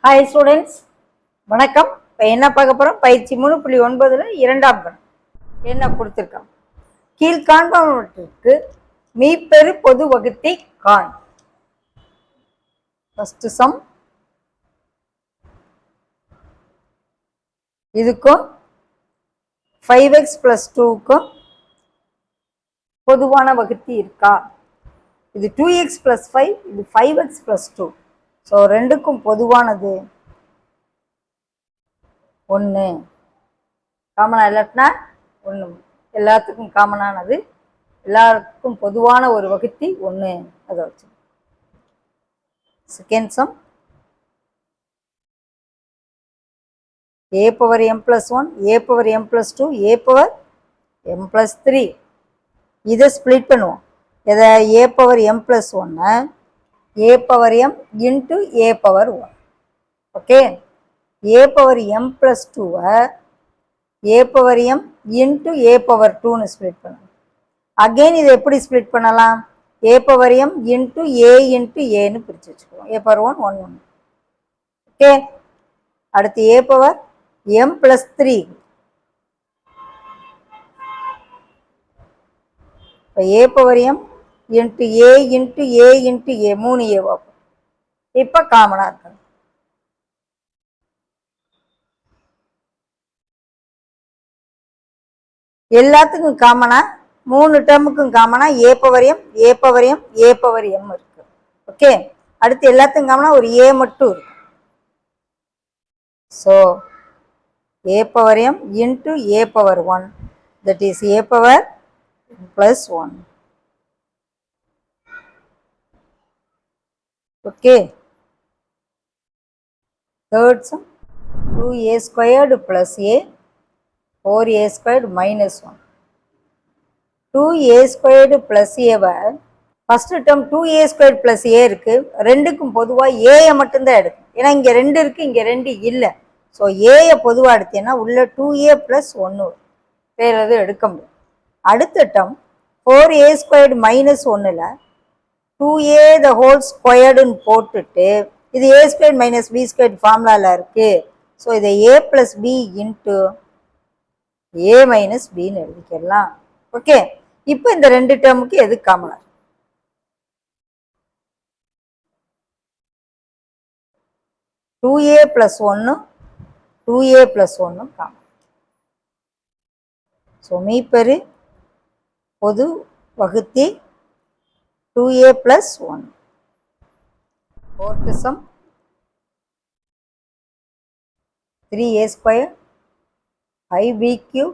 Hi students, வணக்கம். இப்போ என்ன பார்க்க போகிறோம்? பயிற்சி 3.9ல் இரண்டாம் கணம் என்ன கொடுத்துருக்கோம்? கீழ்காண்பவற்றிற்கு மீப்பெரு பொது வகுத்தி காண். First sum. இதுக்கும் 5x + 2க்கும் பொதுவான வகுத்தி இருக்கா? இது 2x + 5, இது 5x + 2. ஸோ ரெண்டுக்கும் பொதுவானது 1. காமனா இல்லாட்டினா 1. எல்லாத்துக்கும் காமனானது, எல்லாருக்கும் பொதுவான ஒரு வகுத்தி 1. அதை வச்சு second sum. a/m + 1, a/m + 2, a/m + 3. இதை ஸ்ப்ளிட் பண்ணுவோம். எதை? a/m + 1 a/m into a/1. Okay. a/m + 2 a/m into a/2ன்னு ஸ்ப்ளிட் பண்ணலாம். அகெயின் இதை எப்படி ஸ்ப்ளிட் பண்ணலாம்? a/m into a into aன்னு பிரித்து வச்சுக்குவோம். a/1 1 1. ஓகே. அடுத்து a/m + 3. இப்போ a/m into a into a into a 3 a வைப்போம். இப்போ காமனாக இருக்கு. எல்லாத்துக்கும் காமனா 3 டேர்முக்கும் காமனா a/m a/m a/m இருக்கு. ஓகே. அடுத்து எல்லாத்துக்கும் காமனா ஒரு a மட்டும் இருக்கு. So a/m into a/1, that is a/m + 1. Okay. Third sum. 2a² + a 4a² - 1. 2a² + a first term 2a² + a இருக்கு. ரெண்டுக்கும் பொதுவாக ஏயை மட்டும்தான் எடுக்கும். ஏன்னா இங்கே 2 இருக்கு, இங்கே 2 இல்லை. ஸோ ஏயை பொதுவாக எடுத்தேன்னா உள்ள 2a + 1 வேறு எதுவும் எடுக்க முடியும். அடுத்த டேர்ம் 4a² - 1ல் 2a the whole squaredன்னு போட்டுட்டு இது a² - b² ஃபார்முலாவில் இருக்கு. ஸோ இதை a + b into a - bன்னு எழுதிக்கலாம். ஓகே. இப்போ இந்த ரெண்டு டேர்முக்கு எது காமனா? 2a + 1 2a + 1 common. ஸோ மீப்பெரு பொது வகுத்தி 2a + 1. Fourth some. 3a² 5b³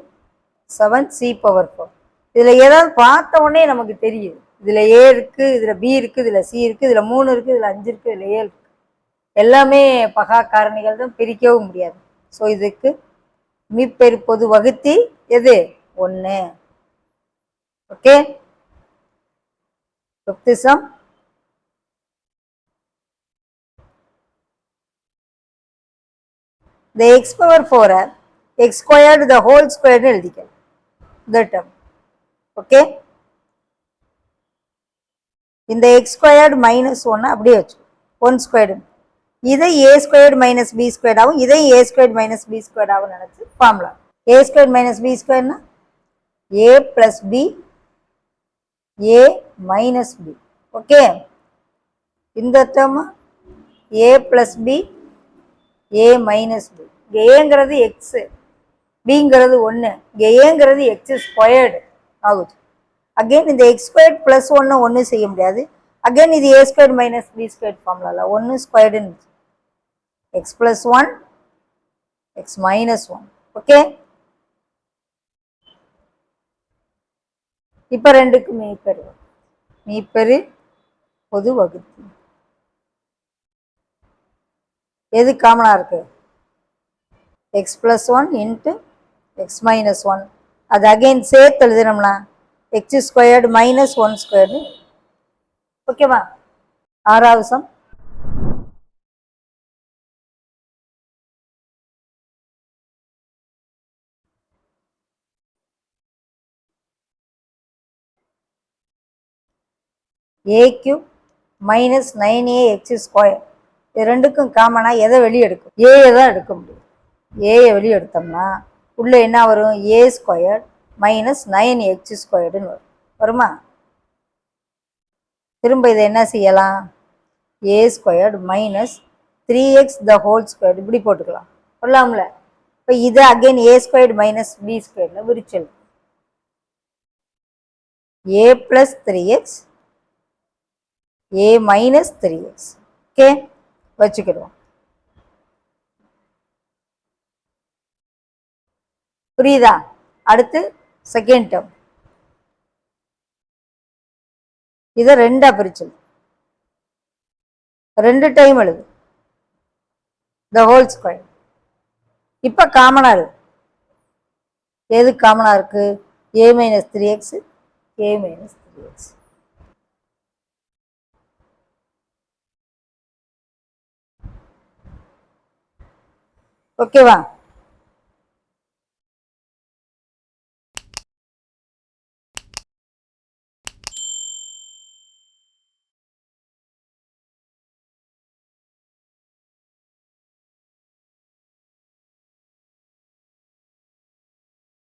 7c/4. இதில் ஏதாவது பார்த்த உடனே நமக்கு தெரியுது. இதில் a இருக்கு, இதில் b இருக்கு, இதில் c இருக்கு, இதில் 3 இருக்கு, இதில் 5 இருக்கு, இதில் 7 இருக்கு. எல்லாமே பகா காரணிகள் தான், பிரிக்கவும் முடியாது. ஸோ இதுக்கு மீப்பெரு பொது வகுத்தி எது? 1. ஓகே. Fifth some. இந்த x/4 x² the whole squared எழுதிக்கலாம். இந்த டேர்ம். ஓகே. இந்த x² - 1 அப்படியே வச்சு 1². இதை a² - b² ஆகும், இதை a² - b² ஆகும் நினைச்சு formula. a² - b²ன்னா a + b a - b. Okay. இந்த term a + b a - b. இங்கே ஏங்கிறது எக்ஸ், பிங்கிறது 1, இங்கே ஏங்கிறது x² ஆகுது. அகெயின் இந்த x² + 1 ஒன்றும் செய்ய முடியாது. அகெயின் இது a² - b² ஃபார்முலாவில் 1² x + 1 x - 1. ஓகே. இப்போ ரெண்டுக்கு மீப்பெரு பொது வகுத்தி எது காமனா இருக்கு? x + 1 into x - 1. அது அகெயின் சேர்த்து எழுதினோம்னா x² - 1². ஓகேவா? ஆறாவது சம். a³ minus 9ax². இது ரெண்டுக்கும் காமனாக எதை வெளியே எடுக்கும்? ஏயை தான் எடுக்க முடியும். ஏயை வெளியே எடுத்தோம்னா உள்ளே என்ன வரும்? a² மைனஸ் 9x²ன்னு வரும். வருமா? திரும்ப இதை என்ன செய்யலாம்? a² மைனஸ் 3x² இப்படி போட்டுக்கலாம். சொல்லலாம்ல? இப்போ இதை அகைன் a² மைனஸ் b² விரிச்சல். a plus 3x a minus 3x. Okay, வச்சுக்கிடுவோம். புரியுதா? அடுத்து செகண்ட் டேர்ம். இதை ரெண்டா பிரிச்சல். 2 டைம் எழுது the whole square. இப்போ காமனா இருக்கு. எது காமனா இருக்கு? a minus 3x a minus 3x. ஓகேவா?